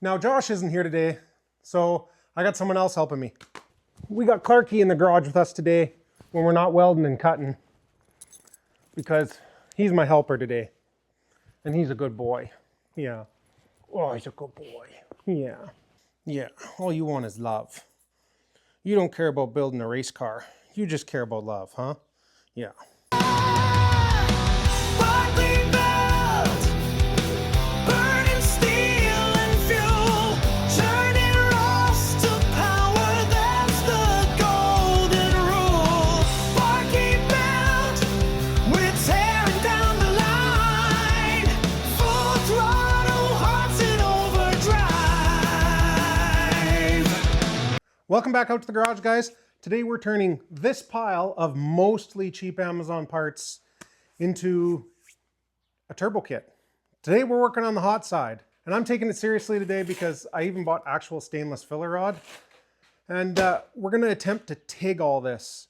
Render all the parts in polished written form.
Now Josh isn't here today, so I got someone else helping me. We got Clarky in the garage with us today when we're not welding and cutting, because he's my helper today. And he's a good boy. Yeah. Oh, he's a good boy. Yeah. Yeah. All you want is love. You don't care about building a race car. You just care about love, huh? Yeah. Barkley belt, burning steel and fuel, turning rust to power, that's the golden rule. Barkley belt, we're tearing down the line, full throttle, hearts in overdrive. Welcome back out to the garage, guys. Today we're turning this pile of mostly cheap Amazon parts into a turbo kit. Today we're working on the hot side, and I'm taking it seriously today because I even bought actual stainless filler rod, and we're going to attempt to TIG all this.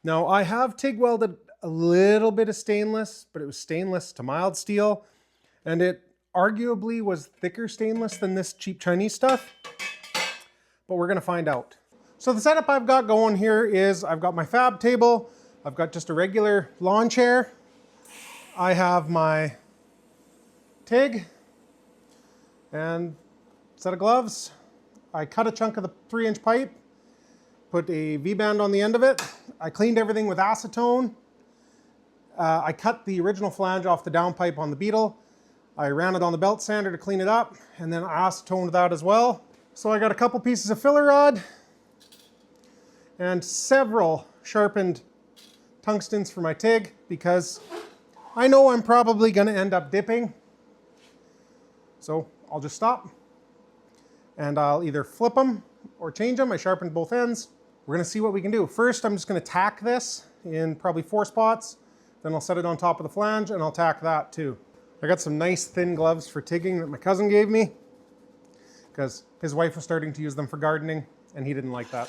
Now I have TIG welded a little bit of stainless, but it was stainless to mild steel, and it arguably was thicker stainless than this cheap Chinese stuff, but we're going to find out. So the setup I've got going here is I've got my fab table, I've got just a regular lawn chair, I have my TIG and set of gloves. I cut a chunk of the 3-inch pipe, put a V-band on the end of it. I cleaned everything with acetone. I cut the original flange off the downpipe on the Beetle. I ran it on the belt sander to clean it up, and then I acetoned that as well. So I got a couple pieces of filler rod and several sharpened tungstens for my TIG, because I know I'm probably going to end up dipping. So I'll just stop and I'll either flip them or change them. I sharpened both ends. We're going to see what we can do. First, I'm just going to tack this in probably 4 spots. Then I'll set it on top of the flange and I'll tack that too. I got some nice thin gloves for TIGging that my cousin gave me, because his wife was starting to use them for gardening and he didn't like that.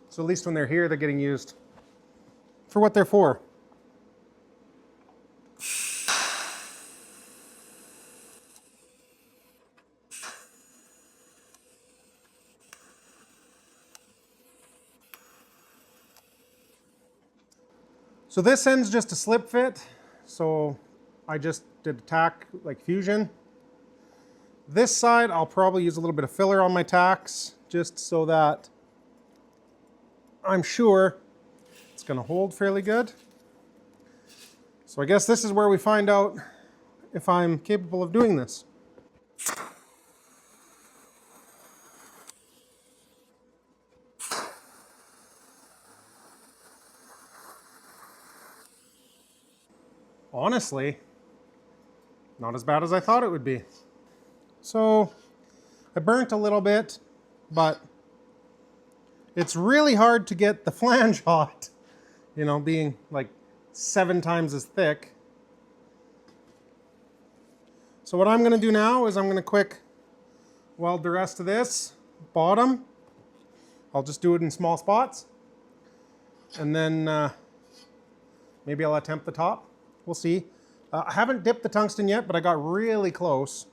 So at least when they're here, they're getting used for what they're for. So this end's just a slip fit, so I just did a tack like fusion. This side, I'll probably use a little bit of filler on my tacks, just so that I'm sure it's going to hold fairly good. So I guess this is where we find out if I'm capable of doing this. Honestly, not as bad as I thought it would be. So I burnt a little bit, but it's really hard to get the flange hot, you know, being like 7 times as thick. So what I'm going to do now is I'm going to quick weld the rest of this bottom. I'll just do it in small spots, and then maybe I'll attempt the top. We'll see. I haven't dipped the tungsten yet, but I got really close.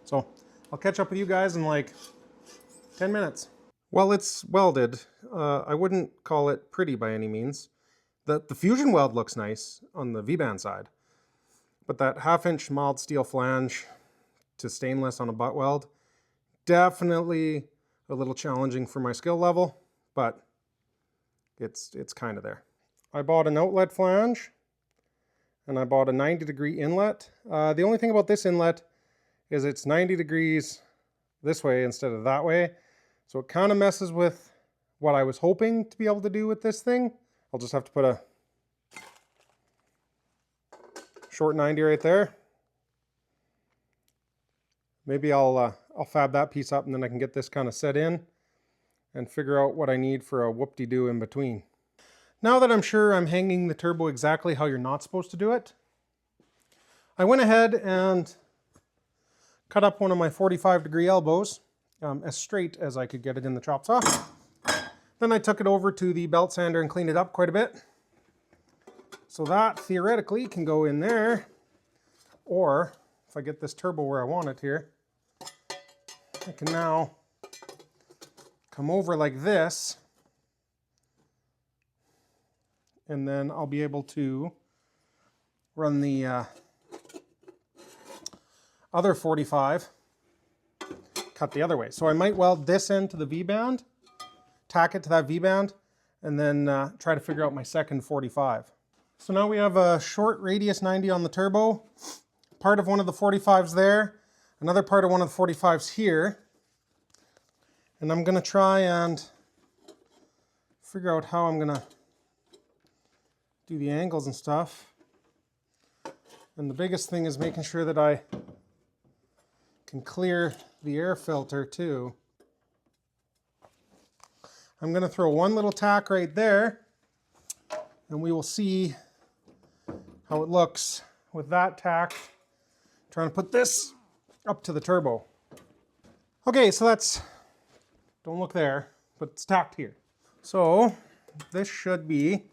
So I'll catch up with you guys in like 10 minutes. Well, it's welded. I wouldn't call it pretty by any means. The fusion weld looks nice on the V-band side, but that 1/2-inch mild steel flange to stainless on a butt weld, definitely a little challenging for my skill level, but it's kind of there. I bought an outlet flange and I bought a 90-degree inlet. The only thing about this inlet is it's 90 degrees this way instead of that way. So it kind of messes with what I was hoping to be able to do with this thing. I'll just have to put a short 90 right there. Maybe I'll fab that piece up and then I can get this kind of set in and figure out what I need for a whoop-de-doo in between. Now that I'm sure I'm hanging the turbo exactly how you're not supposed to do it, I went ahead and cut up one of my 45-degree elbows as straight as I could get it in the chop saw. Then I took it over to the belt sander and cleaned it up quite a bit. So that theoretically can go in there, or if I get this turbo where I want it here, I can now come over like this, and then I'll be able to run the other 45, cut the other way. So I might weld this end to the V-band, tack it to that V-band, and then try to figure out my second 45. So now we have a short radius 90 on the turbo, part of one of the 45s there, another part of one of the 45s here. And I'm gonna try and figure out how I'm gonna do the angles and stuff. And the biggest thing is making sure that I can clear the air filter too. I'm gonna throw one little tack right there, and we will see how it looks with that tack. Trying to put this up to the turbo. Okay, so that's, don't look there, but it's tacked here. So this should be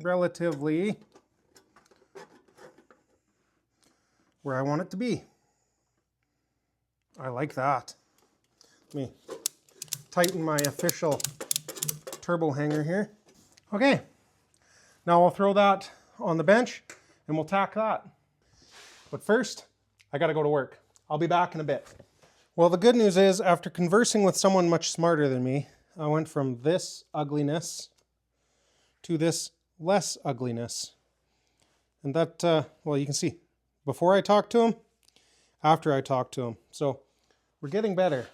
relatively where I want it to be. I like that. Let me tighten my official turbo hanger here. Okay, now I'll throw that on the bench and we'll tack that. But first, I gotta go to work. I'll be back in a bit. Well, the good news is, after conversing with someone much smarter than me, I went from this ugliness to this less ugliness. And that, well, you can see, before I talked to him, after I talked to him. So, we're getting better.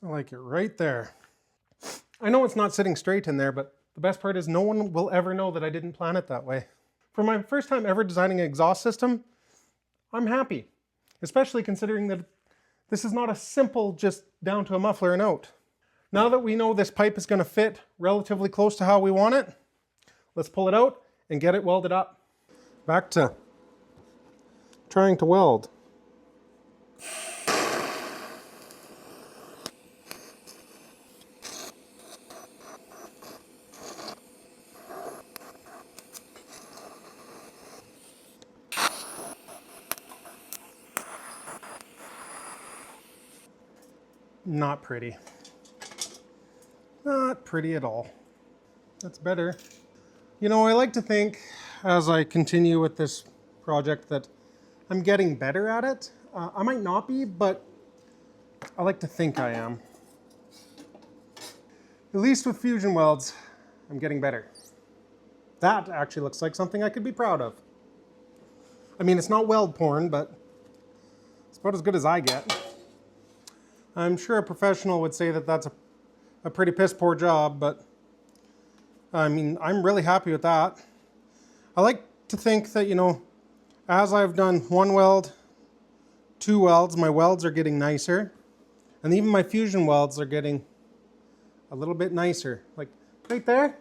I like it right there. I know it's not sitting straight in there, but the best part is no one will ever know that I didn't plan it that way. For my first time ever designing an exhaust system, I'm happy. Especially considering that this is not a simple just down to a muffler and out. Now that we know this pipe is going to fit relatively close to how we want it, let's pull it out and get it welded up. Back to trying to weld. Not pretty. Not pretty at all. That's better. You know, I like to think, as I continue with this project, that I'm getting better at it. I might not be, but I like to think I am. At least with fusion welds, I'm getting better. That actually looks like something I could be proud of. I mean, it's not weld porn, but it's about as good as I get. I'm sure a professional would say that that's a pretty piss poor job, but I mean, I'm really happy with that. I like to think that, you know, as I've done one weld, two welds, my welds are getting nicer. And even my fusion welds are getting a little bit nicer. Like right there,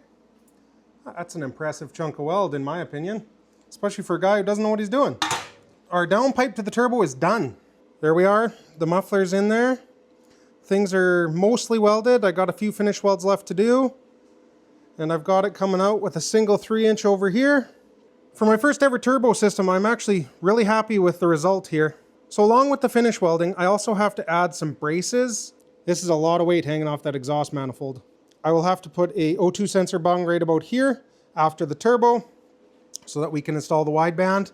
that's an impressive chunk of weld in my opinion, especially for a guy who doesn't know what he's doing. Our downpipe to the turbo is done. There we are, the muffler's in there. Things are mostly welded. I got a few finish welds left to do. And I've got it coming out with a single 3-inch over here. For my first ever turbo system, I'm actually really happy with the result here. So along with the finish welding, I also have to add some braces. This is a lot of weight hanging off that exhaust manifold. I will have to put a O2 sensor bung right about here after the turbo so that we can install the wideband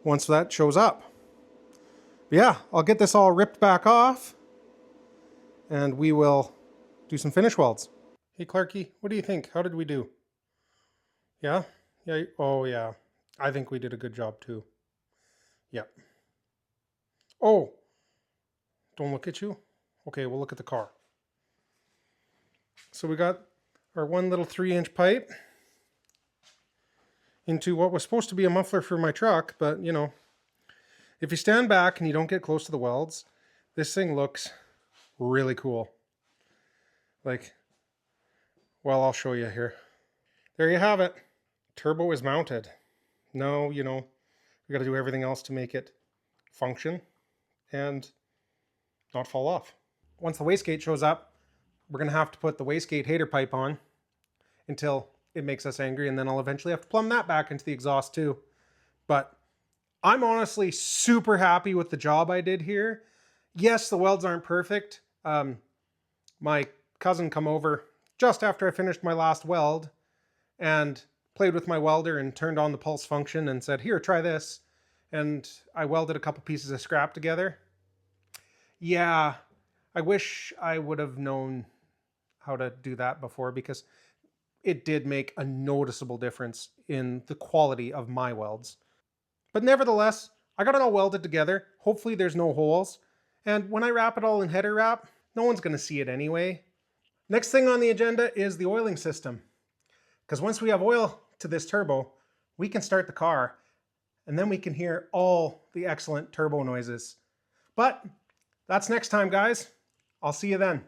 once that shows up. But yeah, I'll get this all ripped back off and we will do some finish welds. Hey Clarky, what do you think? How did we do? Yeah? Yeah, oh yeah. I think we did a good job too. Yep. Oh! Don't look at you? Okay, we'll look at the car. So we got our one little 3-inch pipe into what was supposed to be a muffler for my truck, but you know, if you stand back and you don't get close to the welds, this thing looks really cool. Like, well, I'll show you here. There you have it. Turbo is mounted. No, you know, We got to do everything else to make it function and not fall off. Once the wastegate shows up, we're going to have to put the wastegate hater pipe on until it makes us angry, and then I'll eventually have to plumb that back into the exhaust too. But I'm honestly super happy with the job I did here. Yes, the welds aren't perfect. My cousin come over just after I finished my last weld and played with my welder and turned on the pulse function and said, here, try this. And I welded a couple pieces of scrap together. Yeah, I wish I would have known how to do that before, because it did make a noticeable difference in the quality of my welds. But nevertheless, I got it all welded together. Hopefully there's no holes. And when I wrap it all in header wrap, no one's going to see it anyway. Next thing on the agenda is the oiling system. Because once we have oil to this turbo, we can start the car, and then we can hear all the excellent turbo noises. But that's next time, guys. I'll see you then.